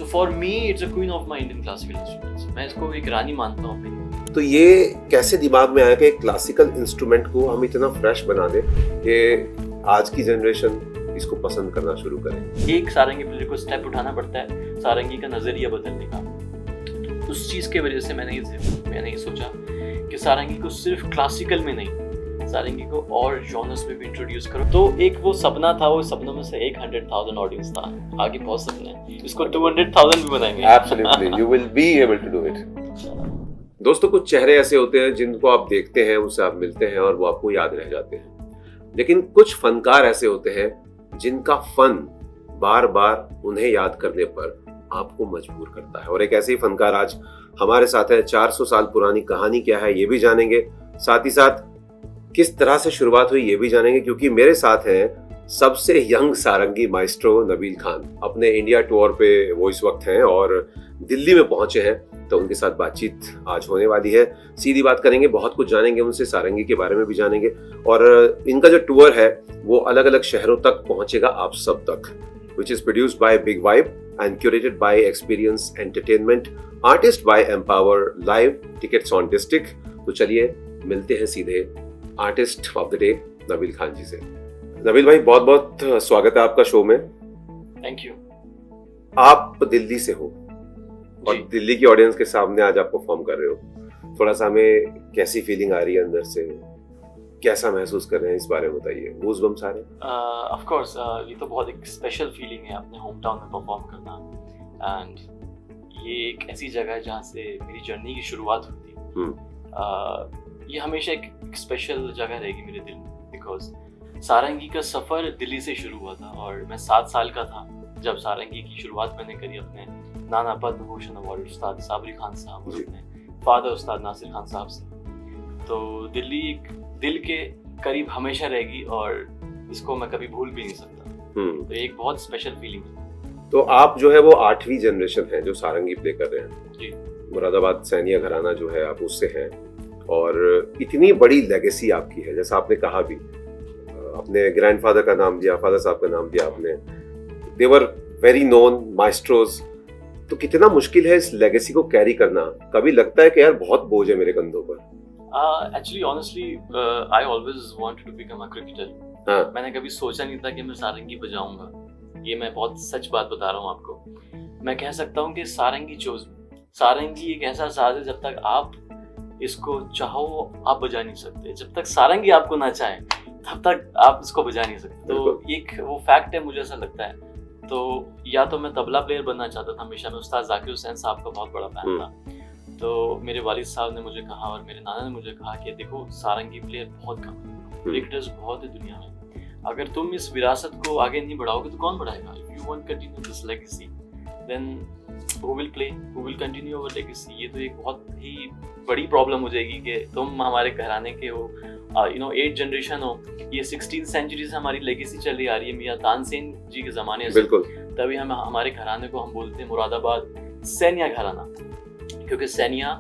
So for me, it's a queen of my Indian classical instruments. मैं इसको एक रानी मानता हूँ अपनी। तो ये कैसे दिमाग में आया कि क्लासिकल इंस्ट्रूमेंट को हम इतना फ्रेश बना दें कि आज की जनरेशन इसको पसंद करना शुरू करे? एक सारंगी प्लेयर को स्टेप उठाना पड़ता है सारंगी का नजरिया बदलने का। उस चीज के वजह से मैंने ये सोचा कि सारंगी को सिर्फ क्लासिकल में नहीं, सारंगी को और जॉनर्स में भी इंट्रोड्यूस करो। तो एक वो सपना था, वो सपनों में से 100,000 ऑडियंस था। आगे बहुत सपने हैं, इसको 200,000 भी बनाएंगे। Absolutely, you will be able to do it. दोस्तों, कुछ चेहरे ऐसे होते हैं जिनको आप देखते हैं, उनसे आप मिलते हैं और वो आपको याद रह जाते हैं। लेकिन कुछ फनकार ऐसे होते हैं जिनका फन बार बार उन्हें याद करने पर आपको मजबूर करता है। और एक ऐसे ही फनकार आज हमारे साथ है। 400 साल पुरानी कहानी क्या है ये भी जानेंगे, साथ ही साथ किस तरह से शुरुआत हुई ये भी जानेंगे, क्योंकि मेरे साथ हैं सबसे यंग सारंगी माइस्ट्रो नबील खान। अपने इंडिया टूर पे वो इस वक्त हैं और दिल्ली में पहुंचे हैं, तो उनके साथ बातचीत आज होने वाली है। सीधी बात करेंगे, बहुत कुछ जानेंगे उनसे, सारंगी के बारे में भी जानेंगे। और इनका जो टूर है वो अलग अलग शहरों तक पहुंचेगा आप सब तक, which is produced by Big Vibe and curated by Experience Entertainment, artist by Empower Live, tickets on District। तो चलिए मिलते हैं सीधे artist of the day Nabeel Khan ji से। नबील भाई, बहुत बहुत स्वागत है आपका शो में। Thank you. आप दिल्ली से हो और दिल्ली की ऑडियंस के सामने आज आप परफॉर्म कर रहे हो। थोड़ा सा हमें कैसी फीलिंग आ रही है अंदर से, कैसा महसूस कर रहे हैं, इस बारे में बताइए। गूज़बम्स आ रहे हैं? ऑफ कोर्स, ये तो बहुत एक स्पेशल फीलिंग है अपने होम टाउन में परफॉर्म करना। एंड ये एक ऐसी जगह है जहाँ से मेरी जर्नी की शुरुआत हुई थी। ये हमेशा एक स्पेशल जगह रहेगी मेरे दिल में, बिकॉज सारंगी का सफ़र दिल्ली से शुरू हुआ था और मैं 7 साल का था जब सारंगी की शुरुआत मैंने करी अपने नाना पद्म भूषण अवार्ड उस्ताद साबरी खान साहब और अपने फादर उस्ताद नासिर खान साहब से। तो दिल्ली एक दिल के करीब हमेशा रहेगी और इसको मैं कभी भूल भी नहीं सकता। तो एक बहुत स्पेशल फीलिंग है। तो आप जो है वो 8वीं जनरेशन है जो सारंगी प्ले कर रहे हैं जी। मुरादाबाद सैनिया घराना जो है आप उससे हैं, और इतनी बड़ी लेगेसी आपकी है। जैसा आपने कहा भी, अपने ग्रैंडफादर का नाम दिया, फादर साहब का नाम दिया आपने, दे वर वेरी नोन माइस्ट्रोज। तो कितना मुश्किल है इस लेगेसी को कैरी करना? कभी लगता है कि यार बहुत बोझ है मेरे कंधों पर? Actually, honestly, I always wanted to become a cricketer. मैंने कभी सोचा नहीं था कि मैं सारंगी बजाऊंगा। ये मैं बहुत सच बात बता रहा हूँ आपको। मैं कह सकता हूँ कि सारंगी एक ऐसा साज है, जब तक आप इसको चाहो आप बजा नहीं सकते। जब तक सारंगी आपको ना चाहे तब तक आप इसको बजा नहीं सकते। तो एक वो फैक्ट है, मुझे ऐसा लगता है। तो या तो मैं तबला प्लेयर बनना चाहता था हमेशा। मैं उस्ताद जाकिर हुसैन साहब का बहुत बड़ा फैन था। तो मेरे वालिद साहब ने मुझे कहा और मेरे नाना ने मुझे कहा कि देखो, सारंगी प्लेयर बहुत कम है, क्रिकेटर्स बहुत है दुनिया में। अगर तुम इस विरासत को आगे नहीं बढ़ाओगे तो कौन बढ़ाएगा? If you want continue this legacy, then who will continue our legacy? ये तो एक बहुत ही बड़ी प्रॉब्लम हो जाएगी कि तुम हमारे घराने के हो, 8 जनरेशन हो, ये 16th सेंचुरी से हमारी लेगेसी चली आ रही है मियां तानसेन जी के ज़माने से। बिल्कुल। तभी हम हमारे घराने को हम बोलते हैं मुरादाबाद सैनिया घराना, क्योंकि सैनिया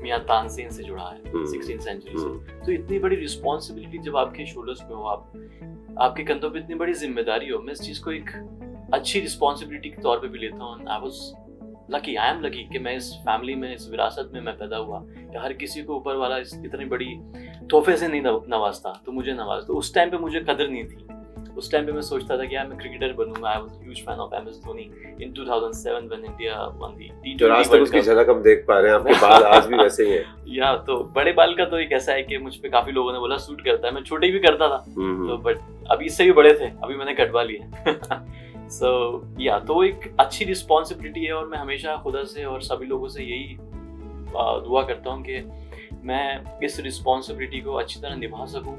मियां तानसेन से जुड़ा है 16th सेंचुरी से। तो इतनी बड़ी रिस्पॉन्सिबिलिटी जब आपके शोल्डर्स पे हो, आपके कंधों पे इतनी बड़ी जिम्मेदारी हो, मैं इस चीज़ को एक अच्छी रिस्पॉन्सिबिलिटी के तौर पे भी लेता हूँ। आई एम लकी कि मैं इस फैमिली में, इस विरासत में मैं पैदा हुआ कि हर किसी को ऊपर वाला इतनी बड़ी तोहफे से नहीं नवाजता, तो मुझे नवाज। तो उस टाइम पे मुझे कदर नहीं थी। उस टाइम पे मैं सोचता था कि यार मैं क्रिकेटर बनूंगा। I was a huge fan of MS Dhoni in 2007 when India one the T20 world cup. झलक हम देख पा रहे हैं, आपके बाल आज भी वैसे ही हैं। या तो बड़े बाल का तो एक ऐसा है कि मुझ पे काफी लोगों ने बोला सूट करता है। मैं छोटे भी करता था, तो बट अभी इससे भी बड़े थे, अभी मैंने कटवा लिए। So, तो एक अच्छी रिस्पॉन्सिबिलिटी है और मैं हमेशा खुदा से और सभी लोगों से यही दुआ करता हूँ कि मैं इस रिस्पॉन्सिबिलिटी को अच्छी तरह निभा सकूँ।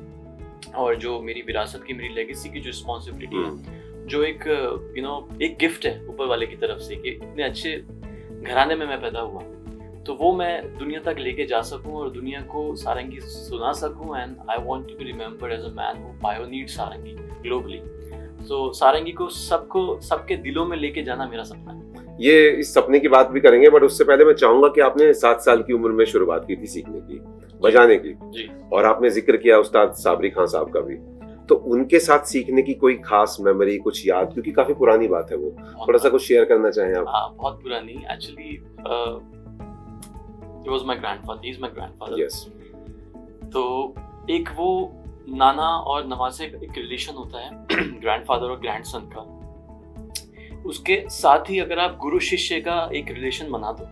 और जो मेरी विरासत की, मेरी लेगेसी की जो रिस्पॉन्सिबिलिटी है, जो एक एक गिफ्ट है ऊपर वाले की तरफ से कि इतने अच्छे घराने में मैं पैदा हुआ, तो वो मैं दुनिया तक लेके जा सकूँ और दुनिया को सारंगी सुना सकूँ। And I want to be remembered as a man who pioneered sarangi globally. तो सारंगी को सबके दिलों में लेके जाना मेरा सपना है। ये इस सपने की बात भी करेंगे, बट उससे पहले मैं चाहूंगा कि आपने 7 साल की उम्र में शुरुआत की थी सीखने की, बजाने की जी। और आपने जिक्र किया उस्ताद साबरी खान साहब का भी। तो उनके साथ सीखने की कोई खास मेमोरी, कुछ याद, क्योंकि काफी पुरानी बात है वो, थोड़ा सा कुछ शेयर करना चाहें आप? हाँ, बहुत पुरानी actually. He was my grandfather, he is my grandfather. Yes. तो एक वो नाना और नवासे का एक रिलेशन होता है ग्रैंडफादर और ग्रैंडसन का। उसके साथ ही अगर आप गुरु शिष्य का एक रिलेशन बना दो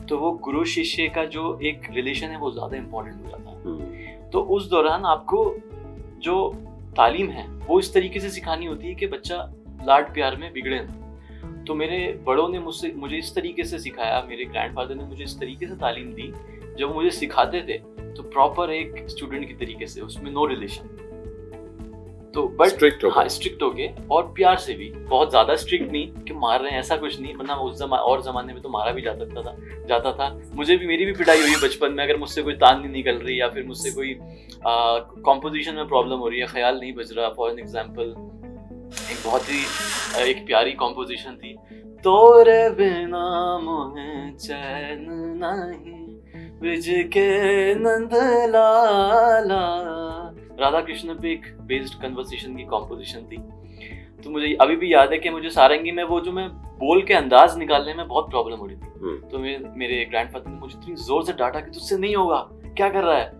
तो वो गुरु शिष्य का जो एक रिलेशन है वो ज्यादा इम्पोर्टेंट हो जाता है। तो उस दौरान आपको जो तालीम है वो इस तरीके से सिखानी होती है कि बच्चा लाड प्यार में बिगड़े ना। तो मेरे बड़ों ने मुझे इस तरीके से सिखाया, मेरे ग्रैंडफादर ने मुझे इस तरीके से तालीम दी, जब मुझे सिखाते थे तो प्रॉपर एक स्टूडेंट की तरीके से, उसमें नो रिलेशन। तो बट स्ट्रिक्ट हो गए और प्यार से भी, बहुत ज्यादा स्ट्रिक्ट नहीं कि मार रहे हैं, ऐसा कुछ नहीं, वरना उस जमाने में तो मारा भी जाता था। मुझे भी, मेरी भी पिटाई हुई है बचपन में, अगर मुझसे कोई तान नहीं निकल रही या फिर मुझसे कोई कॉम्पोजिशन में प्रॉब्लम हो रही है, ख्याल नहीं बज रहा। फॉर एन एग्जाम्पल एक बहुत ही एक प्यारी कॉम्पोजिशन थी, तोरे बिना मोहे चैन नहीं ब्रिज के नंद लाला, राधा कृष्ण पे एक बेस्ड कन्वर्सेशन की कॉम्पोजिशन थी। तो मुझे अभी भी याद है कि मुझे सारंगी में वो जो मैं बोल के अंदाज निकालने में बहुत प्रॉब्लम हो रही थी। तो मेरे ग्रैंडफादर ने मुझे इतनी जोर से डांटा कि तुझसे नहीं होगा, क्या कर रहा है,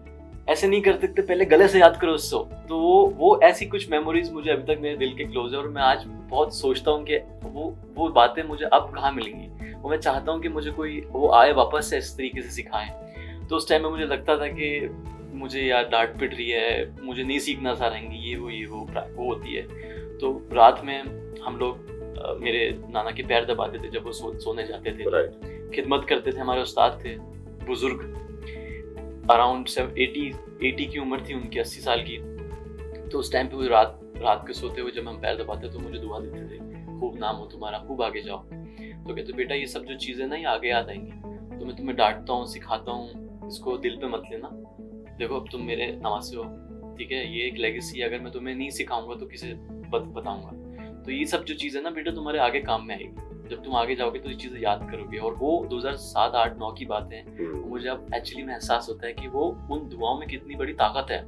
ऐसे नहीं कर सकते, पहले गले से याद करो उसको। तो वो ऐसी कुछ मेमोरीज मुझे अभी तक मेरे दिल के क्लोज है और मैं आज बहुत सोचता हूँ कि वो बातें मुझे अब कहाँ मिलेंगी। वो मैं चाहता हूँ कि मुझे कोई वो आए वापस से इस तरीके से सिखाएं। तो उस टाइम में मुझे लगता था कि मुझे यार डांट पिट रही है, मुझे नहीं सीखना सारंगी, ये वो होती है। तो रात में हम लोग मेरे नाना के पैर दबाते थे जब वो सोने जाते थे। खिदमत करते थे, हमारे उस्ताद थे बुजुर्ग, अराउंड 80 की उम्र थी उनकी, 80 साल की। तो उस टाइम पे वो रात के सोते हुए जब हम पैर दबाते तो मुझे दुआ देते थे, खूब नाम हो तुम्हारा, खूब आगे जाओ। तो कहते बेटा ये सब जो चीज़ें ना ये आगे याद आएंगी, तो मैं तुम्हें डांटता हूँ, सिखाता हूँ, इसको दिल पे मत लेना। देखो अब तुम मेरे नवासे हो, ठीक है, ये एक लेगेसी, अगर मैं तुम्हें नहीं सिखाऊंगा तो किसे बताऊंगा। तो ये सब जो चीज़ें ना बेटा तुम्हारे आगे काम में आएगी, जब तुम आगे जाओगे तो ये चीज़ें याद करोगे। और वो 2007, 8, 9 की बातें हैं। मुझे अब एक्चुअली में एहसास होता है कि वो उन दुआओं में कितनी बड़ी ताकत है।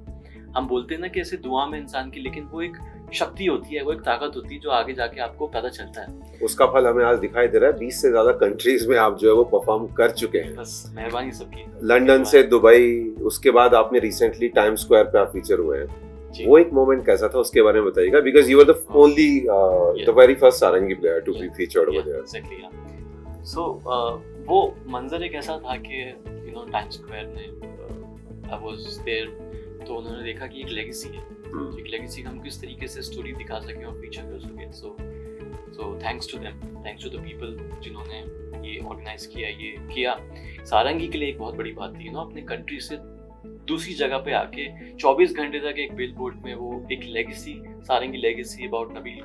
हम बोलते हैं ना कि ऐसे दुआ में इंसान की, लेकिन वो एक शक्ति होती है, वो एक ताकत होती है जो आगे जाके आपको पता चलता है। उसका फल हमें आज दिखाई दे रहा है। 20 से ज्यादा कंट्रीज में आप जो है वो परफॉर्म कर चुके हैं। बस मेहरबानी सबकी। लंदन से दुबई, उसके बाद आपने रिसेंटली टाइम स्क्वायर पे आप फीचर हुए हैं। वो एक मोमेंट कैसा था, उसके बारे में बताइएगा, because you were the only the very first sarangi player to be featured over there. Exactly. So वो मंजर एक ऐसा था कि यू नो टाइम स्क्वायर में आई वाज देयर, तो उन्होंने देखा कि एक लेगेसी है, एक लेगेसी हम किस तरीके से स्टोरी दिखा सकें और फीचर कर सकें। So thanks to them, thanks to the people जिन्होंने ये ऑर्गेनाइज किया, ये किया। सारंगी के लिए एक बहुत बड़ी बात थी, यू नो, अपने कंट्री से दूसरी जगह पे आके 24 घंटे तक एक बिलबोर्ड में वो एक legacy, sarangi legacy about Nabeel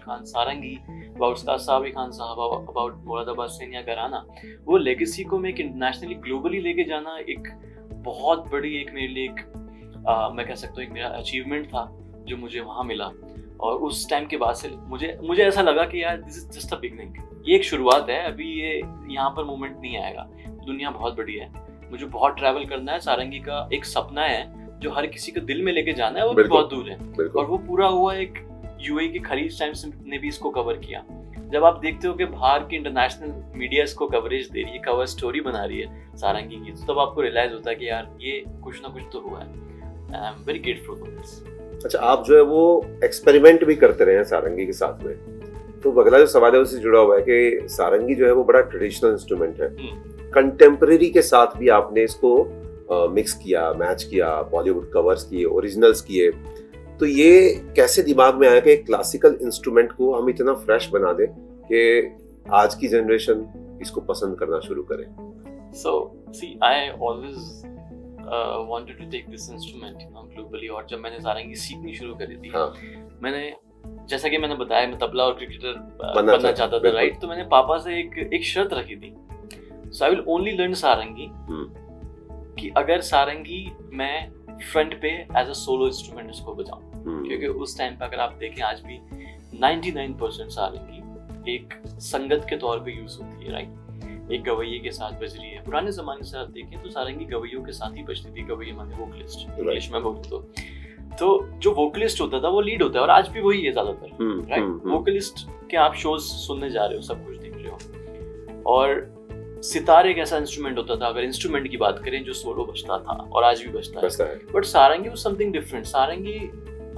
Khan, sarangi about उस्ताद साबिर खान साहब, अबाउट मुरादाबाद सैनिया घराना, वो लेगेसी को मैं एक इंटरनेशनली ग्लोबली लेके जाना एक बहुत बड़ी, एक मेरे लिए एक मैं कह सकता हूँ एक मेरा अचीवमेंट था जो मुझे वहाँ मिला। और उस टाइम के बाद से मुझे ऐसा लगा कि यार this is just a beginning, ये एक शुरुआत है, अभी ये यहाँ पर मोमेंट नहीं आएगा, दुनिया बहुत बड़ी है, मुझे बहुत ट्रैवल करना है। सारंगी का एक सपना है जो हर किसी को दिल में लेके जाना है, वो बहुत दूर है और वो पूरा हुआ। एक यूएई की खलीज टाइम्स ने भी इसको कवर किया। जब आप देखते हो कि बाहर की इंटरनेशनल मीडिया इसको कवरेज दे रही है, कवर स्टोरी बना रही है सारंगी की, तो तब आपको रियलाइज होता है कि यार ये कुछ ना कुछ तो हुआ है। I am very grateful for this. अच्छा, आप जो है वो एक्सपेरिमेंट भी करते रहे हैं सारंगी के साथ में, तो अगला जो सवाल है उससे जुड़ा हुआ है कि सारंगी जो है वो बड़ा ट्रेडिशनल इंस्ट्रूमेंट है, कंटेम्परेरी के साथ भी आपने इसको मिक्स किया, मैच किया, बॉलीवुड कवर्स किए, ओरिजिनल्स किए, तो ये कैसे दिमाग में आया कि क्लासिकल इंस्ट्रूमेंट को हम इतना फ्रेश बना दें कि आज की जनरेशन इसको पसंद करना शुरू करे? So see, I always wanted to take this instrument globally, और जब मैंने सारंगी सीखनी शुरू करी थी, मैंने जैसा कि मैंने बताया मैं तबला और क्रिकेटर बनना चाहता था, राइट। तो मैंने पापा से एक शर्त रखी थी, so I will only learn सारंगी कि अगर सारंगी मैं फ्रंट पे एज अ सोलो इंस्ट्रूमेंट इसको बजाऊं, क्योंकि उस टाइम पे अगर आप देखें आज भी 99% सारंगी एक संगत के तौर पे यूज होती है, राइट। एक गवैये के साथ बज रही है। पुराने जमाने से आप देखें तो सारंगी गवैयों के साथ ही बजती थी, गवैये माने वोकलिस्ट, इंग्लिश में बोलूं तो जो वोकलिस्ट होता था वो लीड होता है, और आज भी वही है ज्यादातर, राइट? वोकलिस्ट के आप शोज सुनने जा रहे हो, सब कुछ देख रहे हो। और सितार एक ऐसा इंस्ट्रूमेंट होता था, अगर इंस्ट्रूमेंट की बात करें, जो सोलो बजता था और आज भी बजता है। But sarangi was something different. Sarangi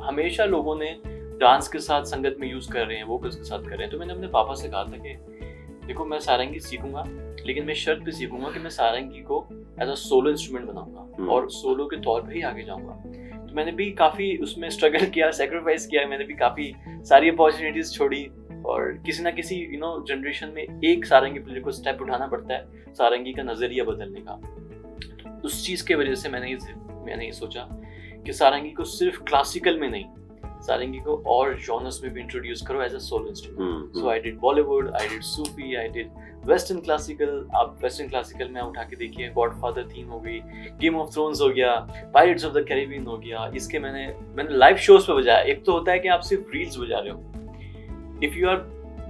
हमेशा लोगों ने डांस के साथ, संगत में यूज कर रहे हैं, वोकल्स के साथ कर रहे हैं। तो मैंने अपने पापा से कहा था कि देखो मैं सारंगी सीखूंगा, लेकिन मैं शर्त पे सीखूंगा कि मैं सारंगी को एज अ सोलो इंस्ट्रूमेंट बनाऊंगा और सोलो के तौर पे ही आगे जाऊंगा। तो मैंने भी काफी उसमें स्ट्रगल किया, सैक्रिफाइस किया। मैंने भी काफी सारी अपॉर्चुनिटीज छोड़ी, और किसी ना किसी जनरेशन में एक सारंगी प्लेयर को स्टेप उठाना पड़ता है सारंगी का नजरिया बदलने का। उस चीज के वजह से मैंने ये सोचा कि सारंगी को सिर्फ क्लासिकल में नहीं, सारंगी को और जॉनर्स में भी इंट्रोड्यूस करो as a solo instrument. So I did Bollywood, I did Sufi, I did western classical. आप वेस्टर्न क्लासिकल में उठा के देखिए, गॉडफादर थीम हो गई, गेम ऑफ थ्रोन्स हो गया, पायरेट्स ऑफ द कैरिबियन हो गया। इसके मैंने लाइव शोज पे बजाया। एक तो होता है कि आप सिर्फ रील्स बजा रहे हो, if you are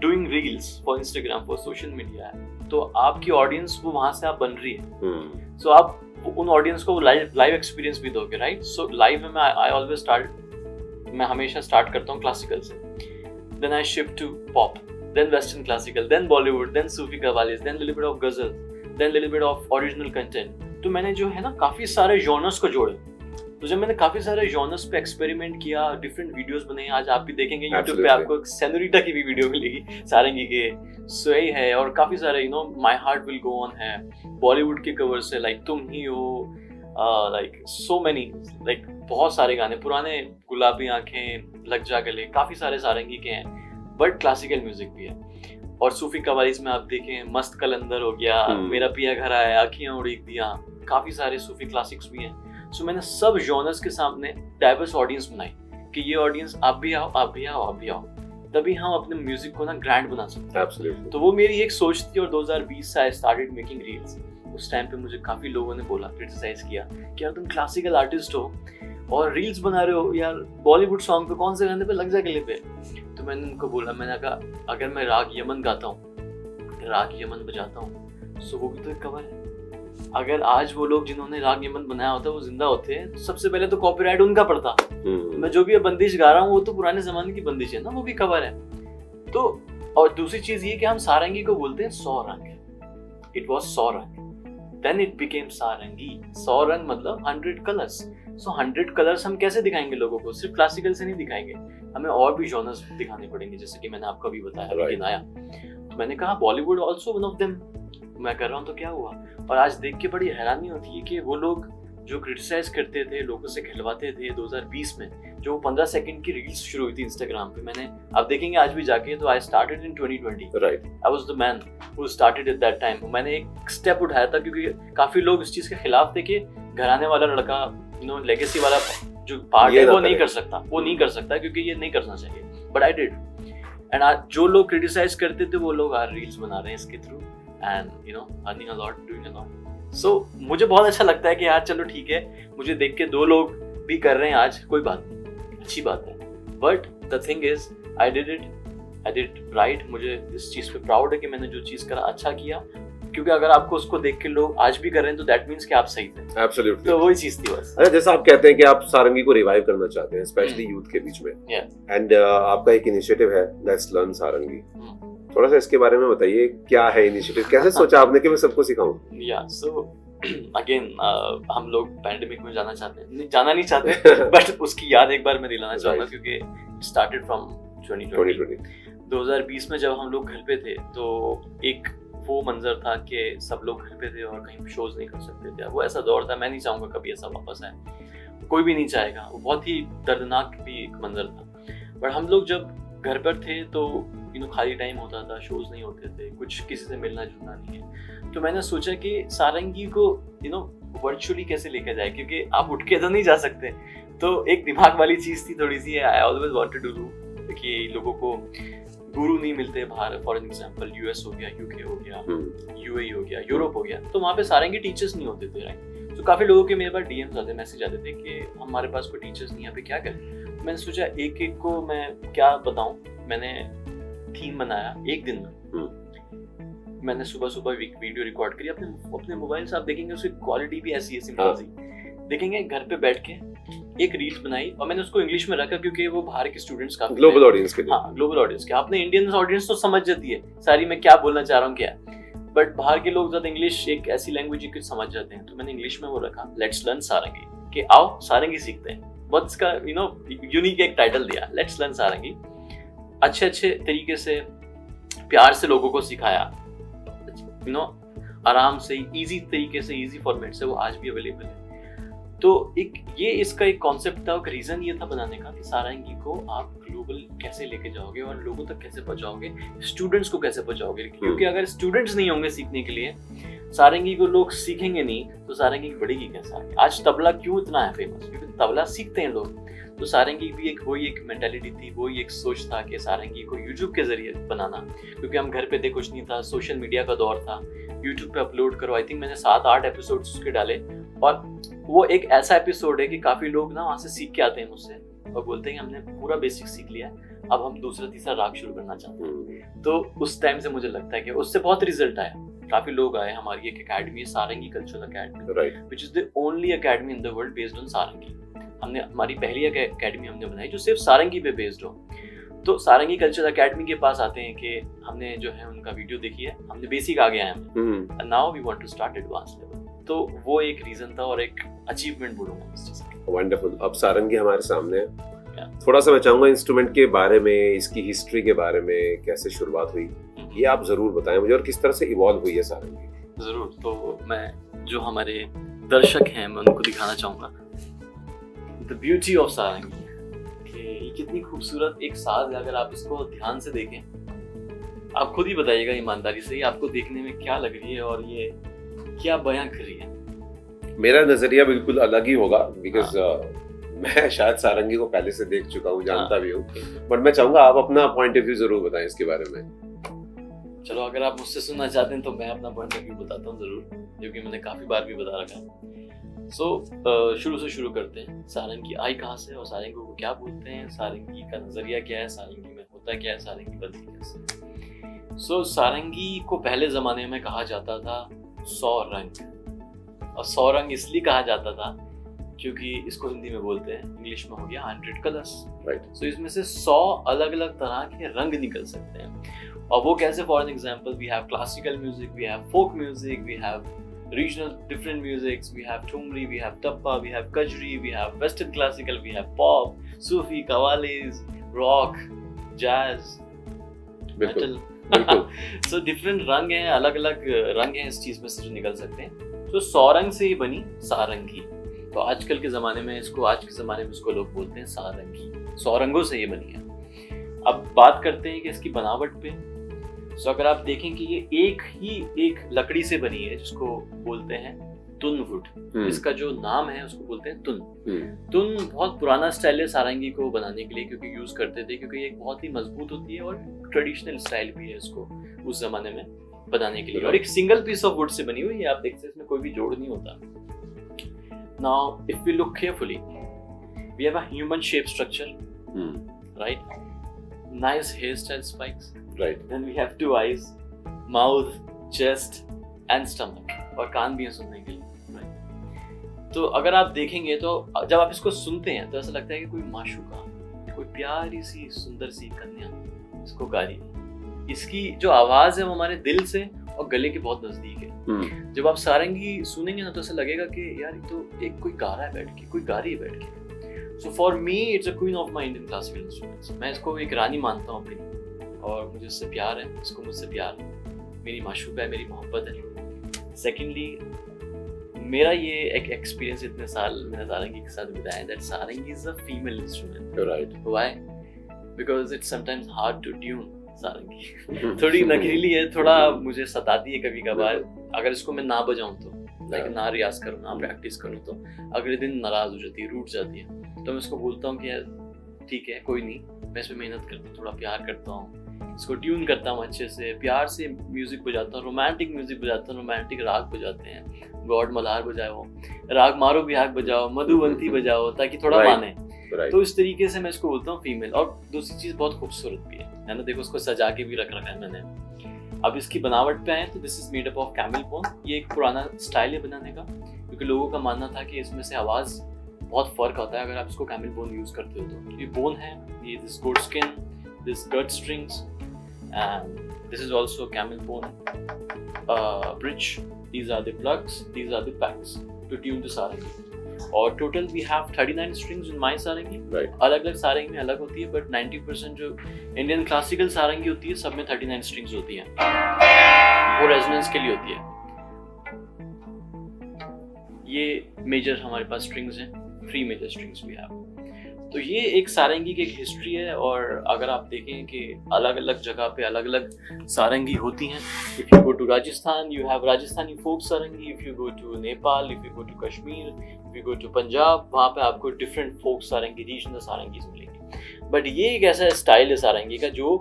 doing reels for Instagram, for social media, तो आपकी ऑडियंस वो वहां से आप बन रही है। सो आप उन ऑडियंस को लाइव एक्सपीरियंस भी दोगे, राइट? सो लाइव में मैं हमेशा स्टार्ट करता हूँ क्लासिकल से, then I shift to pop, then western classical, then Bollywood, then Sufi Qawwalis, then little bit of ghazal, then little bit of original content। तो मैंने जो है ना काफी सारे जॉनर्स को जोड़े। तो जब मैंने काफी सारे जॉनर्स पे एक्सपेरिमेंट किया, डिफरेंट वीडियोस बनाए, आज आप भी देखेंगे YouTube पे आपको सेनोरिटा की भी वीडियो मिलेगी सारंगी के, सोई है, और काफी सारे my heart will go on है, बॉलीवुड के कवर्स है, लाइक तुम ही हो, लाइक सो मेनी, लाइक बहुत सारे गाने पुराने, गुलाबी आंखें, लग जा गले, काफी सारे सारंगी के हैं, बट क्लासिकल म्यूजिक भी है। और सूफी कवालीस में आप देखें, मस्त कलंदर हो गया, मेरा पिया घर आया, आँखियां उड़ीक दिया, काफी सारे सूफी क्लासिक्स भी हैं। सो मैंने सब जॉनर्स के सामने डाइवर्स ऑडियंस बनाई कि ये ऑडियंस आप भी आओ, आप भी आओ, आप भी आओ, तभी हम अपने म्यूजिक को ना ग्रैंड बना सकते हैं। Absolutely. तो वो मेरी एक सोच थी, और 2020 से आई स्टार्टेड मेकिंग रील्स। उस टाइम पे मुझे काफी लोगों ने बोला, क्रिटिसाइज किया कि यार तुम क्लासिकल आर्टिस्ट हो और रील्स बना रहे हो यार, बॉलीवुड सॉन्ग पे, कौन से गाने पे, लग जा गले पे। तो मैंने उनको बोला, मैंने कहा अगर मैं राग यमन गाता हूँ, राग यमन बजाता हूँ, सो वो भी तो एक कवर है। अगर आज वो लोग जिन्होंने राग यमन बनाया होता वो जिंदा होते, तो सबसे पहले तो कॉपीराइट उनका पड़ता। मैं जो भी बंदिश गा रहा हूँ वो तो पुराने जमाने की बंदिश है ना, वो भी कवर है। तो और दूसरी चीज ये कि हम सारंगी को बोलते हैं 100 रंग। इट वॉज 100 रंग, देन इट बिकेम सारंगी। 100 रंग मतलब 100 कलर्स। सो 100 कलर्स हम कैसे दिखाएंगे लोगों को? सिर्फ क्लासिकल से नहीं दिखाएंगे, हमें और भी जॉनर्स दिखाने पड़ेंगे, जैसे कि मैंने आपको अभी बताया, गिनाया। तो मैंने कहा Bollywood also one of them. मैं कर रहा हूँ तो क्या हुआ? और आज देख के बड़ी हैरानी होती है कि वो लोग जो क्रिटिसाइज करते थे, लोगों से खिलवाते थे 2020 में, जो 15 सेकंड की रील्स शुरू हुई थी इंस्टाग्राम पे, मैंने, आप देखेंगे आज भी जाके, तो I started in 2020, right? I was the man who started at that time. मैंने एक स्टेप उठाया था क्योंकि काफी लोग इस चीज के खिलाफ थे कि घराने वाला लड़का, लेगेसी वाला जो पार्ट है वो नहीं कर सकता, क्योंकि ये नहीं करना चाहिए, बट आई डिड। एंड आज जो लोग क्रिटिसाइज करते थे वो लोग आज रील्स बना रहे हैं इसके through, and earning a lot, doing a lot. So मुझे बहुत अच्छा लगता है कि यार चलो ठीक है, मुझे देख के 2 लोग भी कर रहे हैं आज, कोई बात नहीं, अच्छी बात है। But the thing is I did right. मुझे इस चीज पे प्राउड है कि मैंने जो चीज करा अच्छा किया, क्योंकि अगर आपको उसको देख के लोग आज भी कर रहे हैं तो दैट मीन्स कि आप सही थे। एब्सोल्युटली। तो वही चीज थी बस। अच्छा, जैसा आप कहते हैं कि आप सारंगी को रिवाइव करना चाहते हैं, स्पेशली यूथ के बीच में, एंड आपका एक इनिशिएटिव है लेट्स लर्न सारंगी। थोड़ा सा इसके बारे में बताइए, क्या है इनिशिएटिव, कैसे सोचा आपने कि मैं सबको सिखाऊं? या सो अगेन हम लोग पैंडेमिक में जाना नहीं चाहते बट उसकी याद एक बार मैं दिलाना चाहूंगा, क्योंकि स्टार्टेड फ्रॉम 2020। 2020 में जब हम लोग घर पे थे तो एक वो मंजर था कि सब लोग घर पे थे और कहीं शोज नहीं कर सकते थे। वो ऐसा दौर था, मैं नहीं चाहूंगा कभी ऐसा वापस आए, कोई भी नहीं चाहेगा। वो बहुत ही दर्दनाक भी एक मंजर था। बट हम लोग जब घर पर थे तो खाली टाइम होता था, शोज नहीं होते थे, कुछ किसी से मिलना जुलना नहीं है। तो मैंने सोचा कि सारंगी को वर्चुअली कैसे लेकर जाए, क्योंकि आप उठ के तो नहीं जा सकते। तो एक दिमाग वाली चीज थी थोड़ी सी, I always wanted to do कि लोगों को गुरु नहीं मिलते बाहर, फॉर एग्जांपल यूएस हो गया, यूके हो गया, यूएई हो गया, यूरोप हो गया, तो वहाँ पे सारंगी टीचर्स नहीं होते थे, राइट? तो काफी लोगों के मेरे पास डीएम्स आते, मैसेज आते थे कि हमारे पास कोई टीचर्स नहीं, यहाँ पे क्या करें। मैंने सोचा एक एक को मैं क्या बताऊं। मैंने थीम बनाया एक दिन में। मैंने सुबह वीडियो रिकॉर्ड करी अपने मोबाइल से। आप देखेंगे उसकी क्वालिटी भी ऐसी है, सिंपल सी। देखेंगे घर पे बैठ के एक रील्स बनाई और मैंने उसको इंग्लिश में रखा क्योंकि वो बाहर के स्टूडेंट्स काफी ग्लोबल ऑडियंस के लिए। हाँ, ग्लोबल ऑडियंस के। आपने इंडियन ऑडियंस तो समझ जाती है सारी मैं क्या बोलना चाह रहा हूँ क्या, बट बाहर के लोग ज्यादा इंग्लिश एक ऐसी लैंग्वेज है कि समझ जाते हैं, तो मैंने इंग्लिश में वो रखा, लेट्स लर्न सारंगी, कि आओ सारंगी सीखते हैं। बहुत इसका यूनिक एक टाइटल दिया, लेट्स लर्न सारंगी। अच्छे तरीके से प्यार से लोगों को सिखाया, आराम से, इजी तरीके से, इजी फॉर्मेट से, वो आज भी अवेलेबल है। तो एक ये इसका एक कॉन्सेप्ट था, एक रीजन ये था बनाने का कि सारंगी को आप ग्लोबल कैसे लेके जाओगे और लोगों तक कैसे पहुंचाओगे, स्टूडेंट्स को कैसे पहुंचाओगे, क्योंकि अगर स्टूडेंट्स नहीं होंगे सीखने के लिए, सारंगी को लोग सीखेंगे नहीं, तो सारंगी बढ़ेगी कैसे आगे। आज तबला क्यों इतना है फेमस, क्योंकि तबला सीखते हैं लोग। तो सारंगी भी वही एक मेंटालिटी थी, वही एक सोच था कि सारंगी को यूट्यूब के जरिए बनाना, क्योंकि हम घर पे थे, कुछ नहीं था, सोशल मीडिया का दौर था, यूट्यूब पे अपलोड करो। आई थिंक मैंने 7-8 एपिसोड्स उसके डाले, और वो एक ऐसा एपिसोड है कि काफी लोग ना वहाँ से सीख के आते हैं मुझसे और बोलते हैं कि हमने पूरा बेसिक सीख लिया है, अब हम दूसरा तीसरा राग शुरू करना चाहते हैं। तो उस टाइम से मुझे लगता है कि उससे बहुत रिजल्ट आया, काफी लोग आए। हमारी एक एकेडमी है, sarangi cultural academy, which is the only academy in the world based on sarangi. हमारी पहली एकेडमी हमने बनाई जो सिर्फ सारंगी पे बेस्ड हो। तो सारंगी कल्चरल एकेडमी के पास आते हैं कि हमने जो है उनका वीडियो देखी है, हमने बेसिक आ गया है हमें, and now we want to start advance level. तो वो एक रीजन था और एक अचीवमेंट बोलूंगा इस चीज का। वंडरफुल। अब सारंगी हमारे सामने है, थोड़ा सा मैं चाहूंगा इंस्ट्रूमेंट के बारे में, इसकी हिस्ट्री के बारे में, कैसे शुरुआत हुई, ये आप जरूर बताएं मुझे, और किस तरह से इवॉल्व हुई है सारंगी। जरूर। तो मैं जो हमारे दर्शक हैं मैं उनको दिखाना चाहूंगा द ब्यूटी ऑफ सारंगी, कि ये कितनी खूबसूरत एक साज है। अगर आप इसको ध्यान से देखें, आप खुद ही बताइएगा ईमानदारी से, आपको देखने में क्या लग रही है और ये क्या बयां कर रही है। मेरा नजरिया बिल्कुल अलग ही होगा, बिकॉज मैं शायद सारंगी को पहले से देख चुका हूँ, जानता भी हूँ, बट मैं चाहूंगा आप अपना पॉइंट ऑफ व्यू जरूर बताएं इसके बारे में। चलो, अगर आप मुझसे सुनना चाहते हैं तो मैं अपना पॉइंट ऑफ व्यू बताता हूँ जरूर, क्योंकि मैंने काफी बार भी बता रखा है। शुरू से शुरू करते हैं। सारंगी आई कहाँ से और सारंगी को क्या बोलते हैं, सारंगी का नजरिया क्या है, सारंगी में होता क्या है, सारंगी बनती कैसे। सारंगी को पहले जमाने में कहा जाता था 100 रंग, और 100 रंग इसलिए कहा जाता था क्योंकि इसको हिंदी में बोलते हैं, इंग्लिश में हो गया 100 कलर्स, राइट। सो इसमें से 100 अलग अलग तरह के रंग निकल सकते हैं। और वो कैसे, for an example, we have classical music, we have folk music, we have regional different musics, we have thumri, we have tappa, we have kajri, we have western classical, we have pop, sufi, qawwalis, rock, jazz, metal। So different रंग हैं, अलग अलग रंग हैं इस चीज में से जो निकल सकते हैं। तो 100 रंग से ही बनी सारंगी। तो आजकल के जमाने में इसको लोग बोलते हैं सारंगी, 100 रंगों से ये बनी है। अब बात करते हैं कि इसकी बनावट पे। अगर आप देखें कि ये एक लकड़ी से बनी है जिसको बोलते हैं तुन वुड। इसका जो नाम है उसको बोलते हैं तुन। तुन बहुत पुराना स्टाइल है सारंगी को बनाने के लिए, क्योंकि यूज करते थे, क्योंकि ये बहुत ही मजबूत होती है और ट्रेडिशनल स्टाइल भी है इसको उस जमाने में बनाने के लिए। और एक single piece of would say बनी हुई है, आप देखते हैं इसमें कोई भी जोड़ नहीं होता। Now if we look carefully, we have a human shape structure, right? Nice hairstyle spikes, right? Then we have 2 eyes, mouth, chest and stomach, और कान भी हैं सुनने के लिए, right? तो अगर आप देखेंगे तो जब आप इसको सुनते हैं तो ऐसा लगता है कि कोई माशूका, कोई प्यारी सी सुंदर सी कन्या इसको गा रही है। इसकी जो आवाज है वो हमारे दिल से और गले के बहुत नजदीक है। जब आप सारंगी सुनेंगे ना तो ऐसा लगेगा कि यार ये तो एक कोई गा रहा है बैठ के, कोई गा रही है बैठ के। So for me, it's a queen of my Indian classical instruments. मैं इसको एक रानी मानता हूँ अपनी, और मुझे इससे प्यार है, इसको मुझसे प्यार है, मेरी माशूका है, मेरी मोहब्बत है। Secondly, मेरा ये एक एक्सपीरियंस इतने साल मैंने सारंगी के साथ बिताया है, that sarangi is a female instrument. Right. Why? Because it's sometimes hard to tune सारंगी। थोड़ी नखरीली है, थोड़ा मुझे सताती है कभी कभार। अगर इसको मैं ना बजाऊँ तो, लेकिन ना रियाज करूँ, ना प्रैक्टिस करूँ तो अगले दिन नाराज हो जाती है, रूठ जाती है। तो मैं इसको बोलता हूँ कि यार ठीक है, कोई नहीं, मैं इसमें मेहनत करता हूँ, थोड़ा प्यार करता हूँ, इसको ट्यून करता हूँ अच्छे से, प्यार से म्यूजिक बजाता हूँ, रोमांटिक म्यूजिक बजाता हूँ, रोमांटिक राग बजाते हैं, गॉड मल्हार बजाओ, राग मारो बिहाग बजाओ, मधुबंती बजाओ, ताकि थोड़ा माने। तो इस तरीके से मैं इसको बोलता हूँ फीमेल। और दूसरी चीज बहुत खूबसूरत भी है ना, देखो उसको सजा के भी रख रखा है मैंने। अब इसकी बनावट पे आए तो this is made up of camel bone. ये एक पुराना स्टाइल है बनाने का, क्योंकि लोगों का मानना था कि इसमें से आवाज बहुत फर्क आता है अगर आप इसको कैमल बोन यूज करते हो तो। ये बोन है, ये this goat skin, this gut strings and this is also camel bone bridge. These are the plugs, these are the packs to tune the sarangi. और total we have 39 strings in my sarangi. Right. अलग-अलग सारंगी में अलग होती है, but 90% जो Indian classical सारंगी होती है सब में 39 strings होती हैं। वो रेजोनेंस के लिए होती है। ये मेजर हमारे पास स्ट्रिंग्स हैं, 3 मेजर स्ट्रिंग्स we have. तो ये एक सारंगी की एक हिस्ट्री है। और अगर आप देखें कि अलग अलग जगह पे अलग अलग सारंगी होती हैं। If you go to Rajasthan you have Rajasthani folk sarangi, if you go to Nepal, if you go to Kashmir, if you go to Punjab, वहाँ पे आपको डिफरेंट फोक सारंगी, रीजनल सारंगीज मिलेंगी। बट ये एक ऐसा स्टाइल है सारंगी का जो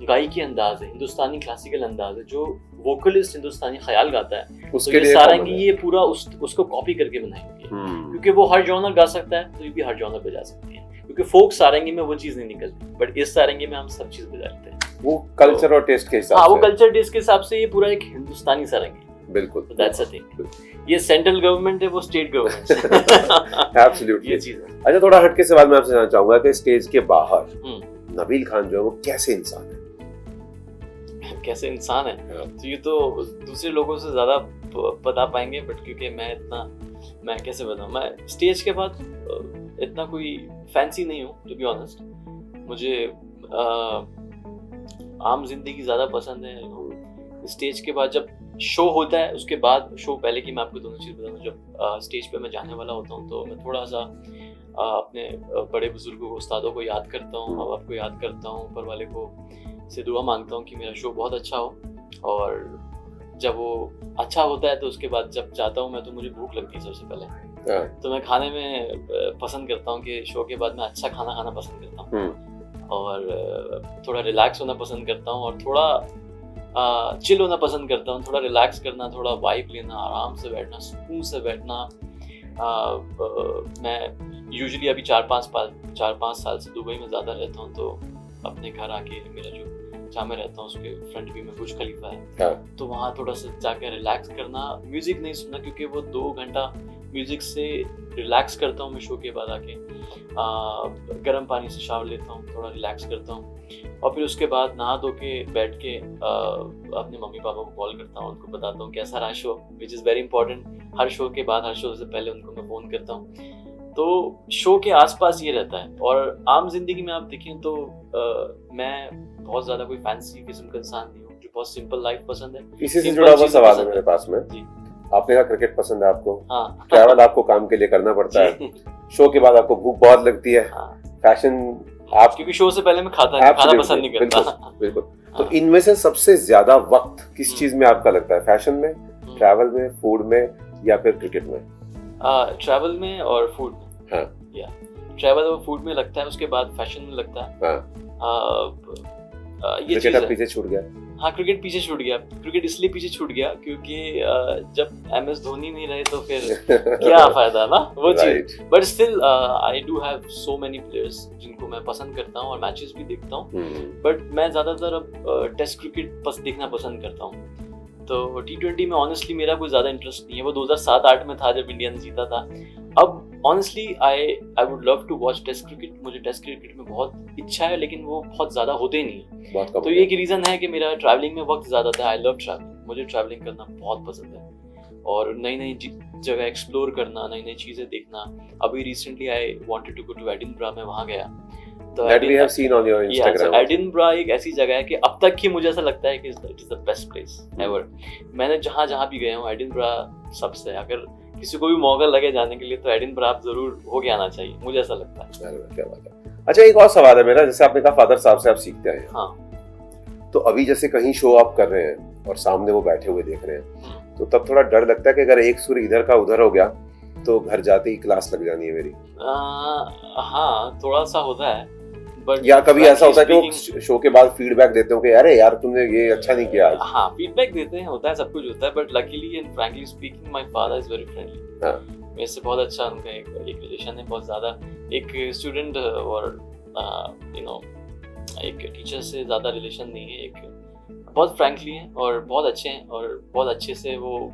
गायकी अंदाज है, हिंदुस्तानी क्लासिकल अंदाज है, जो वोकलिस्ट हिंदुस्तानी ख्याल गाता है उसके लिए सारंगी ये पूरा उसको कॉपी करके बनाई हुई है। क्योंकि वो हर जॉनर गा सकता है तो ये भी हर जॉनर बजा सकती है, क्योंकि फोक सारंगी में वो चीज नहीं निकलती, बट इस सारंगी में हम सब चीज बजा लेते हैं। वो कल्चर और टेस्ट के हिसाब से। हाँ, वो कल्चर टेस्ट के हिसाब से ये पूरा एक हिंदुस्तानी सारंगी। बिल्कुल, दैट्स अ थिंग। ये सेंट्रल गवर्नमेंट है, वो स्टेट गवर्नमेंट है। एब्सोल्युटली ये चीज है। अच्छा, थोड़ा हटके सवाल मैं आपसे जानना चाहूंगा कि स्टेज के बाहर नबील खान जो है वो कैसे इंसान है? कैसे इंसान है तो ये तो दूसरे लोगों से ज्यादा बता पाएंगे, बट क्योंकि मैं कैसे बताऊं, मैं स्टेज के बाद इतना कोई फैंसी नहीं हूँ टू बी ऑनेस्ट। मुझे आम जिंदगी ज्यादा पसंद है। स्टेज के बाद जब शो होता है, उसके बाद शो पहले की मैं आपको दोनों चीज़ बताऊँ। जब स्टेज पे मैं जाने वाला होता हूँ तो मैं थोड़ा सा अपने बड़े बुजुर्गों को, उस्तादों को याद करता हूँ, माँ बाप को याद करता हूँ, ऊपर वाले को से दुआ मांगता हूँ कि मेरा शो बहुत अच्छा हो। और जब वो अच्छा होता है तो उसके बाद जब जाता हूँ मैं तो मुझे भूख लगती है सबसे पहले। तो मैं खाने में पसंद करता हूँ कि शो के बाद मैं अच्छा खाना खाना पसंद करता हूँ और थोड़ा रिलैक्स होना पसंद करता हूँ और थोड़ा चिल होना पसंद करता हूँ। थोड़ा रिलैक्स करना, थोड़ा वाइब लेना, आराम से बैठना, सुकून से बैठना। मैं यूजुअली अभी 4-5 साल से दुबई में ज़्यादा रहता हूँ, तो अपने घर आके मेरा जो जहाँ मैं रहता हूँ उसके फ्रंट भी में बुर्ज खलीफा है, तो वहाँ थोड़ा सा जाकर रिलैक्स करना, म्यूजिक नहीं सुनना, क्योंकि वो 2 घंटा म्यूजिक से रिलैक्स करता हूँ मैं शो के बाद आके। गर्म पानी से शावर लेता हूँ, थोड़ा रिलैक्स करता हूँ और फिर उसके बाद नहा धो के बैठ के अपने मम्मी पापा को कॉल करता हूँ, उनको बताता हूँ कैसा रहा show, which is very important. Her show के बाद, हर शो से पहले उनको मैं फ़ोन करता हूँ। तो शो के आसपास ये रहता है। और आम जिंदगी में आप देखें तो मैं बहुत ज़्यादा कोई फैंसी किस्म का इंसान नहीं हूँ, मुझे बहुत सिंपल लाइफ पसंद है। इसी से जुड़ा हुआ सवाल है मेरे पास में जी। आपने कहा क्रिकेट पसंद है आपको, हाँ। ट्रैवल आपको काम के लिए करना पड़ता है, शो के बाद आपको भूख बहुत लगती है, हाँ। फैशन आप, क्योंकि शो से पहले मैं खाना पसंद नहीं करता। बिल्कुल। तो इनमें से सबसे ज्यादा वक्त किस चीज में आपका लगता है? फैशन में, ट्रैवल में, फूड में या फिर क्रिकेट में? ट्रैवल में और फूड में। हाँ। या ट्रैवल और फूड में लगता है, उसके बाद फैशन में लगता है। ये क्रिकेट अब पीछे छूट गया। हाँ, क्रिकेट पीछे छूट गया। क्रिकेट इसलिए पीछे छूट गया क्योंकि जब MS धोनी नहीं रहे तो फिर क्या फायदा ना वो चीज। But still I do have so many players जिनको मैं पसंद करता हूँ और मैचेस भी देखता हूँ। बट मैं ज्यादातर अब टेस्ट क्रिकेट देखना पसंद करता हूँ। तो T20 में ऑनेस्टली मेरा कोई ज्यादा इंटरेस्ट नहीं है। वो 2007-8 में था जब इंडिया ने जीता था। अब honestly I would love to watch test cricket. मुझे टेस्ट क्रिकेट में बहुत इच्छा है, लेकिन वो बहुत ज्यादा होते नहीं है। तो ये एक रीजन है कि मेरा ट्रैवलिंग में वक्त ज्यादा था। आई लव ट्रैवलिंग, मुझे ट्रैवलिंग करना बहुत पसंद है और नई नई जगह एक्सप्लोर करना, नई नई चीजें देखना। अभी recently I wanted to go to Edinburgh, मैं वहाँ गया। तो that we have seen on your Instagram. Edinburgh एक ऐसी जगह है कि अब तक ही मुझे ऐसा लगता है कि it is the best place ever. मैंने जहाँ भी गया हूँ, एडिनबरा सबसे, अगर किसी को भी मौका लगे जाने के लिए तो एडिनबरा आप जरूर होके आना चाहिए, मुझे ऐसा लगता है। क्या बात है। अच्छा, एक और सवाल है मेरा, जैसे आपने कहा फादर साहब से आप सीखते हैं। हाँ। तो अभी जैसे कहीं शो आप कर रहे हैं और सामने वो बैठे हुए देख रहे हैं, तो तब थोड़ा डर लगता है कि अगर एक सुर इधर का उधर हो गया तो घर जाते ही क्लास लग जानी है मेरी? हाँ, थोड़ा सा होता है। या कभी ऐसा होता है कि वो शो के बाद फीडबैक देते हो कि अरे यार तुमने ये अच्छा नहीं किया? हाँ, फीडबैक देते हैं, होता है, सब कुछ होता है। But luckily and frankly speaking my father is very friendly. मेरे से बहुत अच्छा उनका एक रिलेशन है, बहुत ज्यादा। एक स्टूडेंट और यू नो एक टीचर से ज्यादा रिलेशन नहीं है, एक बहुत फ्रैंकली हैं और बहुत अच्छे हैं और बहुत अच्छे से वो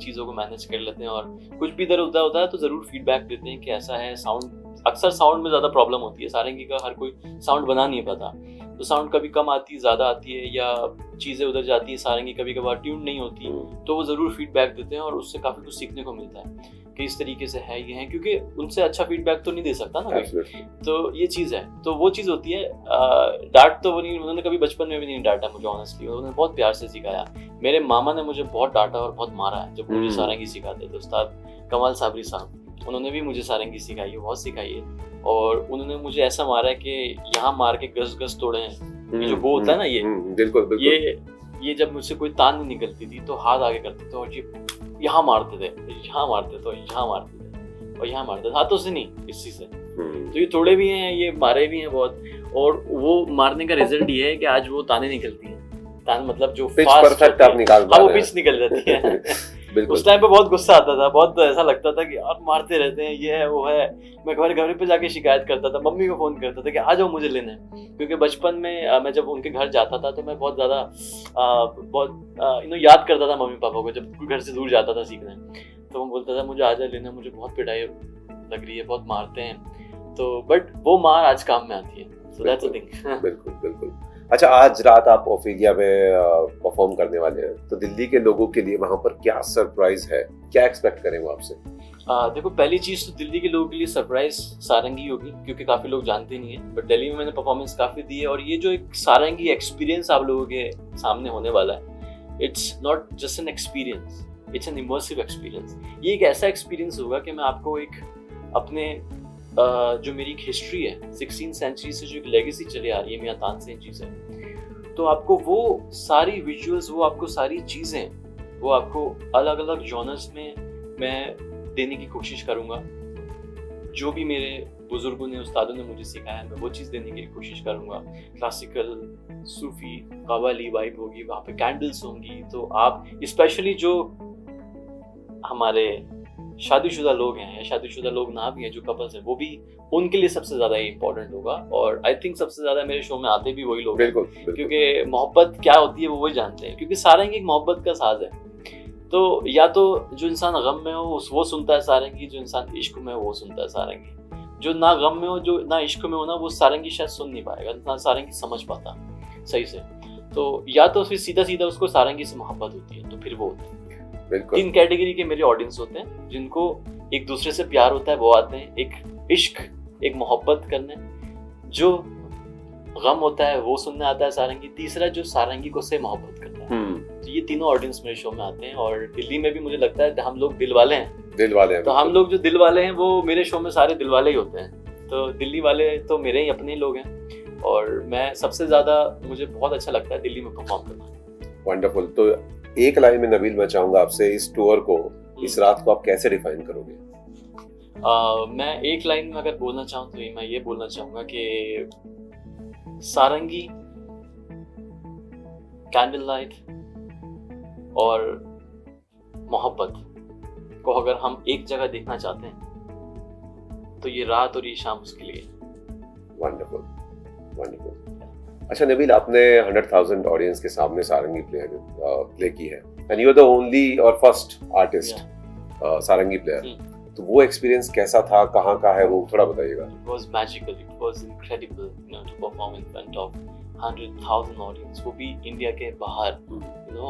चीज़ों को मैनेज कर लेते हैं, और कुछ भी इधर उधर होता है तो ज़रूर फीडबैक देते हैं कि ऐसा है। साउंड, अक्सर साउंड में ज़्यादा प्रॉब्लम होती है, सारंगी का हर कोई साउंड बना नहीं पाता, तो साउंड कभी कम आती है, ज़्यादा आती है, या चीज़ें उधर जाती है, सारंगी कभी कभार ट्यून नहीं होती, तो वो ज़रूर फीडबैक देते हैं और उससे काफ़ी कुछ सीखने को मिलता है कि इस तरीके से है ये है, क्योंकि उनसे अच्छा फीडबैक तो नहीं दे सकता ना कोई। तो ये चीज़ है, तो वो चीज़ होती है। डांट तो वो नहीं, उन्होंने कभी बचपन में भी नहीं डांटा मुझे, ऑनेस्टली उन्होंने बहुत प्यार से सिखाया। मेरे मामा ने मुझे बहुत डांटा और बहुत मारा है जब मुझे सारंगी सिखाते थे। उस्ताद कमाल साबरी साहब, उन्होंने भी मुझे सारंगी सिखाई है, बहुत सिखाई है, और उन्होंने मुझे ऐसा मारा है कि यहाँ मार के गस गस तोड़े हैं। ये जो वो होता है ना, ये बिल्कुल ये जब मुझसे कोई तान नहीं निकलती थी तो हाथ आगे करते थे और ये यहाँ मारते थे, यहाँ मारते थे, यहाँ मारते थे और यहाँ मारते थे, हाथों से नहीं, इसी से। तो ये तोड़े भी हैं, ये मारे भी हैं बहुत, और वो मारने का रिजल्ट ये है कि आज वो ताने निकलती हैं। तान मतलब जो पिच परफेक्ट आप निकाल पा रहे हैं। वो पिच निकल जाती है। उस टाइम पे बहुत गुस्सा आता था, बहुत ऐसा लगता था कि यार मारते रहते हैं, ये है वो है। मैं घर पे जाके शिकायत करता था, मम्मी को फोन करता था कि आ जाओ मुझे लेने, क्योंकि बचपन में मैं जब उनके घर जाता था तो मैं बहुत ज्यादा याद करता था मम्मी पापा को, जब घर से दूर जाता था सीखने, तो वो बोलता था मुझे आ जाओ लेने, मुझे बहुत पिटाई लग रही है, बहुत मारते हैं। तो बट वो मार आज काम में आती है, सो दैट्स द थिंग। बिल्कुल। अच्छा, आज रात आप ऑफेलिया में परफॉर्म करने वाले हैं, तो दिल्ली के लोगों के लिए वहां पर क्या सरप्राइज है, क्या एक्सपेक्ट करें वो आपसे? देखो, पहली चीज तो दिल्ली के लोगों के लिए सरप्राइज सारंगी होगी, क्योंकि काफी लोग जानते नहीं है, बट दिल्ली में मैंने परफॉर्मेंस काफी दी है, और ये जो एक सारंगी एक्सपीरियंस आप लोगों के सामने होने वाला है, it's not just an experience, it's an immersive experience. ये एक ऐसा एक्सपीरियंस होगा कि मैं आपको एक अपने जो मेरी एक हिस्ट्री है 16th सेंचुरी से, जो एक लेगेसी चली आ रही है मियां तानसेन जी से, तो आपको वो सारी विजुअल्स, वो आपको सारी चीज़ें, वो आपको अलग अलग जॉनर्स में मैं देने की कोशिश करूँगा। जो भी मेरे बुजुर्गों ने, उस्तादों ने मुझे सिखाया है, मैं वो चीज़ देने की कोशिश करूँगा। क्लासिकल, सूफी, कव्वाली वाइब होगी, वहाँ पे कैंडल्स होंगी, तो आप स्पेशली जो हमारे शादीशुदा लोग हैं या शादीशुदा लोग ना भी हैं, जो कपल्स हैं, वो भी, उनके लिए सबसे ज़्यादा इम्पोर्टेंट होगा। और आई थिंक सबसे ज़्यादा मेरे शो में आते भी वही लोग हैं, क्योंकि मोहब्बत क्या होती है वो वही जानते हैं, क्योंकि सारंगी एक मोहब्बत का साज है। तो या तो जो इंसान गम में हो वो सुनता है सारंगी, जो इंसान इश्क में हो वो सुनता है सारंगी। जो ना गम में हो, जो ना इश्क में हो ना, वो सारंगी शायद सुन नहीं पाएगा, ना सारंगी समझ पाता सही से। तो या तो फिर सीधा सीधा उसको सारंगी से मोहब्बत होती है, तो फिर वो होता है। 3 कैटेगरी के मेरे ऑडियंस होते हैं, जिनको एक दूसरे से प्यार होता है वो आते हैं, एक इश्क, एक मोहब्बत करने, जो गम होता है वो सुनने आता है सारंगी, तीसरा जो सारंगी को से मोहब्बत करता है। तो ये तीनों ऑडियंस मेरे शो में आते हैं, और दिल्ली में भी मुझे लगता है हम लोग दिल वाले हैं, तो हम लोग जो दिल वाले हैं वो मेरे शो में सारे दिल वाले ही होते हैं। तो दिल्ली वाले तो मेरे ही अपने लोग हैं, और मैं सबसे ज्यादा, मुझे बहुत अच्छा लगता है दिल्ली में परफॉर्म करना। वंडरफुल। तो एक लाइन में नबील, मैं चाहूंगा आपसे, इस टूर को, इस रात को आप कैसे डिफाइन करोगे? मैं एक लाइन में अगर बोलना चाहूँ तो मैं ये बोलना चाहूंगा कि सारंगी, कैंडल लाइट और मोहब्बत को अगर हम एक जगह देखना चाहते हैं तो ये रात और ये शाम उसके लिए। वंडरफुल। अच्छा नबील, आपने 100,000 ऑडियंस के सामने सारंगी प्ले की है, and you are the only और फर्स्ट आर्टिस्ट सारंगी प्लेयर। तो वो एक्सपीरियंस कैसा था, कहाँ का है वो, थोड़ा बताइएगा। It was magical, it was incredible, to perform in front of 100,000 audience, वो भी इंडिया के बाहर।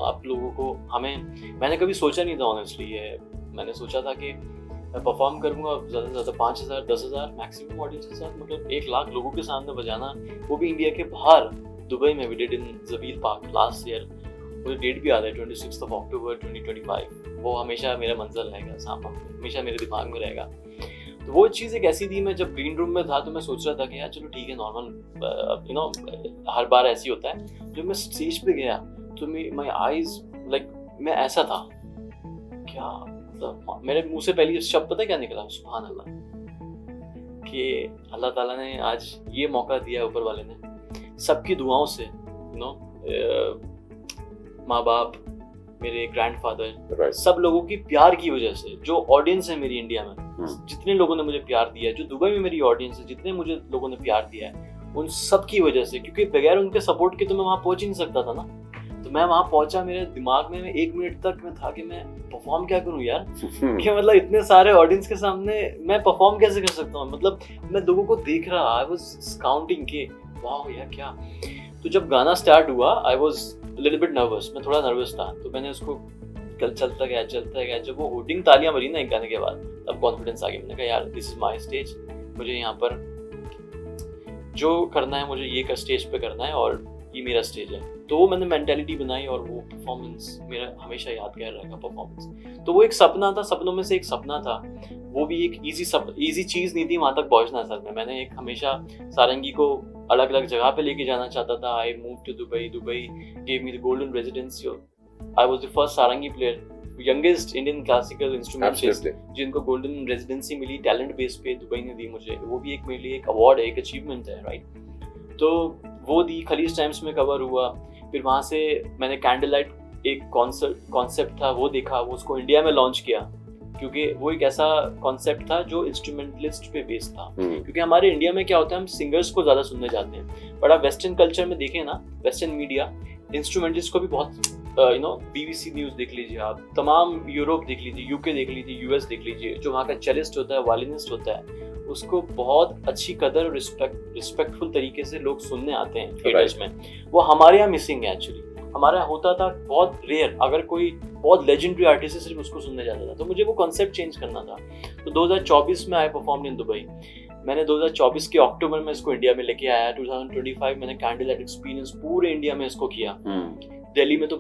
आप लोगों को, मैंने कभी सोचा नहीं था ऑनेस्टली, ये मैंने सोचा था कि मैं परफॉर्म करूंगा ज़्यादा से ज़्यादा 5,000 10,000 मैक्सिमम ऑडियंस के साथ, मतलब 1 लाख लोगों के सामने बजाना, वो भी इंडिया के बाहर। दुबई में we did in Zabeel park last year, मुझे डेट भी याद है 26 अक्टूबर 2025। वो हमेशा मेरा मंजर रहेगा सामने, हमेशा मेरे दिमाग में रहेगा। तो वो चीज़ एक ऐसी थी, मैं जब ग्रीन रूम में था तो मैं सोच रहा था कि यार चलो ठीक है, नॉर्मल, हर बार ऐसी होता है। जब मैं स्टेज पे गया तो माई आईज लाइक, मैं ऐसा था क्या, मतलब मेरे मुंह से पहले शब्द पता है क्या निकला? सुभान अल्लाह, कि अल्लाह ताला ने आज ये मौका दिया, ऊपर वाले ने सबकी दुआओं से, माँ बाप, मेरे ग्रैंडफादर, सब लोगों की प्यार की वजह से, जो ऑडियंस है मेरी इंडिया में, जितने लोगों ने मुझे प्यार दिया है, जो दुबई में मेरी ऑडियंस है, जितने मुझे लोगों ने प्यार दिया है, उन सब की वजह से, क्योंकि बगैर उनके सपोर्ट के तो मैं वहाँ पहुंच ही नहीं सकता था ना। तो मैं वहाँ पहुंचा, मेरे दिमाग में 1 मिनट तक मैं था कि मैं परफॉर्म क्या करूँ यार, कि मतलब इतने सारे ऑडियंस के सामने मैं परफॉर्म कैसे कर सकता हूँ। मतलब मैं लोगों को देख रहा, आई वाज काउंटिंग के वाह यार क्या। तो जब गाना स्टार्ट हुआ I was little bit nervous, मैं थोड़ा नर्वस था। तो मैंने उसको चलता गया। जब वो होटिंग तालियां बजी ना एक गाने के बाद, तब कॉन्फिडेंस आ गया। मैंने कहा यार दिस इज माय स्टेज, मुझे यहाँ पर जो करना है मुझे ये स्टेज पे करना है और ये मेरा स्टेज है। तो वो मैंने मेंटालिटी बनाई और वो परफॉर्मेंस मेरा हमेशा यादगार रहेगा परफॉर्मेंस। तो वो एक सपना था, सपनों में से एक सपना था। वो भी एक इजी चीज़ नहीं थी वहाँ तक पहुँचना। असल में मैंने एक हमेशा सारंगी को अलग अलग जगह पे लेके जाना चाहता था। I move to Dubai gave me the golden residency. I was the first sarangi player, youngest Indian classical instrumentalist जिनको गोल्डन रेजिडेंसी मिली टैलेंट बेस पे, दुबई ने दी मुझे। वो भी एक मेरे लिए एक अवार्ड है, एक अचीवमेंट है, राइट। तो वो दी, खलीज टाइम्स में कवर हुआ। फिर वहाँ से मैंने कैंडल लाइट एक कॉन्सेप्ट था वो देखा, वो उसको इंडिया में लॉन्च किया, क्योंकि वो एक ऐसा कॉन्सेप्ट था जो इंस्ट्रूमेंटलिस्ट पे बेस्ड था। क्योंकि हमारे इंडिया में क्या होता है, हम सिंगर्स को ज़्यादा सुनने जाते हैं, बट आप वेस्टर्न कल्चर में देखें ना, वेस्टर्न मीडिया इंस्ट्रूमेंटलिस्ट को भी बहुत BBC न्यूज़ देख लीजिए आप, तमाम यूरोप देख लीजिए, UK देख लीजिए, US देख लीजिए, जो वहाँ का चेलिस्ट होता है, वायलिनिस्ट होता है, उसको बहुत अच्छी कदर और रिस्पेक्टफुल तरीके से लोग सुनने आते हैं थिएटर्स में। वो हमारे यहाँ मिसिंग है एक्चुअली। हमारा होता था बहुत रेयर, अगर कोई बहुत लेजेंडरी आर्टिस्ट है सिर्फ उसको सुनने जाता था। तो मुझे वो कॉन्सेप्ट चेंज करना था। तो 2024 में आई परफॉर्म इन दुबई। मैंने 2024 के अक्टूबर में इसको इंडिया में लेके आया। 2025 मैंने कैंडल लाइट एक्सपीरियंस पूरे इंडिया में इसको किया। दिल्ली में तो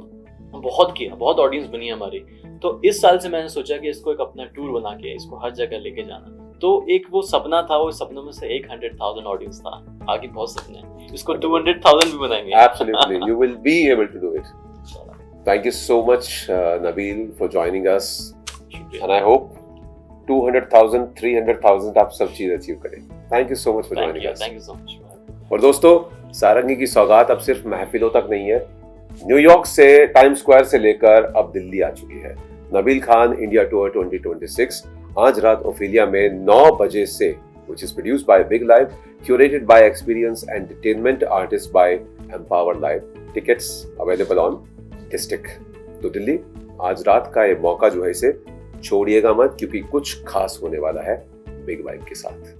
बहुत किया, बहुत ऑडियंस बनी हमारी। तो इस साल से मैंने सोचा कि इसको एक अपना टूर बना के इसको हर जगह लेके जाना। तो एक वो सपना था, वो सपनों में से 100,000 ऑडियंस था। आगे बहुत सपने हैं, इसको 200,000 भी बनाएंगे। Absolutely, you will be able to do it. Thank you so much, Nabil, for joining us. And I hope 200,000, 300,000 आप सब चीज अचीव करें। Thank you so much for joining us. Thank you so much. और दोस्तों, सारंगी की सौगात अब सिर्फ महफिलों तक नहीं है। न्यूयॉर्क से, टाइम स्क्वायर से लेकर अब दिल्ली आ चुकी है। नबील खान इंडिया टूर 2026 आज रात ओफिलिया में 9 बजे से, which is produced by Big Live, curated by Experience Entertainment, artist by Empower Live. Tickets available on Distic. तो दिल्ली आज रात का ये मौका जो है इसे छोड़िएगा मत, क्योंकि कुछ खास होने वाला है बिग वाइब के साथ।